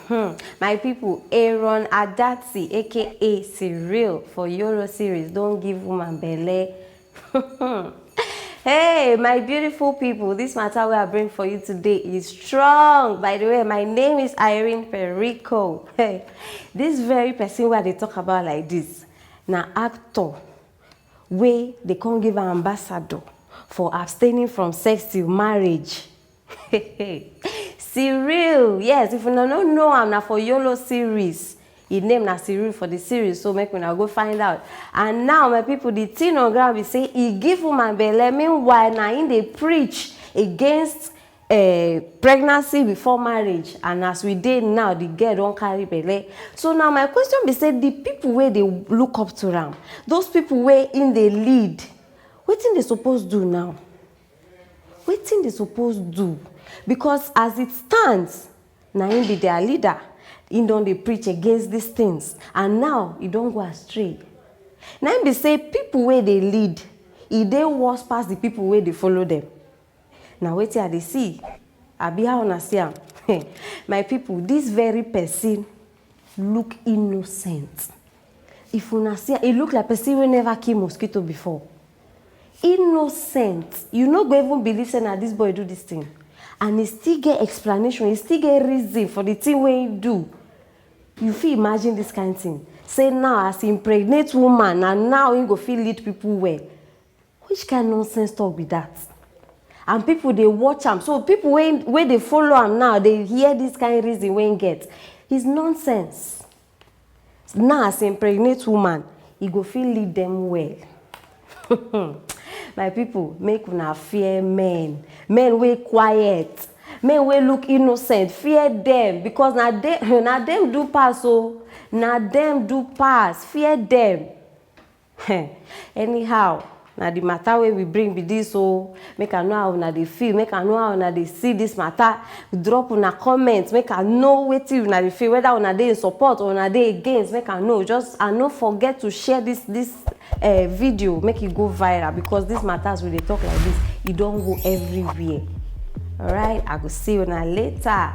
My people, Aaron Adatsi, aka Cyril for Yolo series, don't give woman belle. Hey, my beautiful people, this matter we I bring for you today is strong. By the way, my name is Aproko. Hey, this very person where they talk about like this, now actor, where they can't give an ambassador for abstaining from sex till marriage. Cyril, yes, if you don't know, I'm not for Yolo series. He named na Cyril for the series, so make me now go find out. And now, my people, the thing on ground we say he give woman belle. Meanwhile, now in they preach against pregnancy before marriage, and as we did now, the girl don't carry belle. So now my question be say the people where they look up to them, those people where in the lead, what thing they supposed do now? What thing they supposed do? Because as it stands, now him be their leader. He don't they preach against these things, and now he don't go astray. Now him be say people where they lead, he they worse past the people where they follow them. Now wait till they see. I be how na see am. My people, this very person look innocent. If you see, it look like person who never kill mosquito before. Innocent. You no go even believe say na this boy do this thing. And he still get explanation, he still get reason for the thing when he do. You feel imagine this kind of thing. Say now as impregnate woman and now he go feel lead people well. Which kind of nonsense talk be that? And people they watch him. So people when they follow him now, they hear this kind of reason when he get. It's nonsense. Now as impregnate woman, he go feel lead them well. My people, make una fear men. Men wey quiet. Men wey look innocent. Fear them. Because na them do pass. Oh. Na them do pass. Fear them. Anyhow, na the matter wey we bring be this. So make I know how una dey feel. Make I know how una dey see this matter. Drop una comments. Make I know wetin una dey feel. Whether una dey in support or una dey against. Make I know. And don't forget to share this video, make it go viral, because these matters when they talk like this, it don't go everywhere. All right, I will see you now later.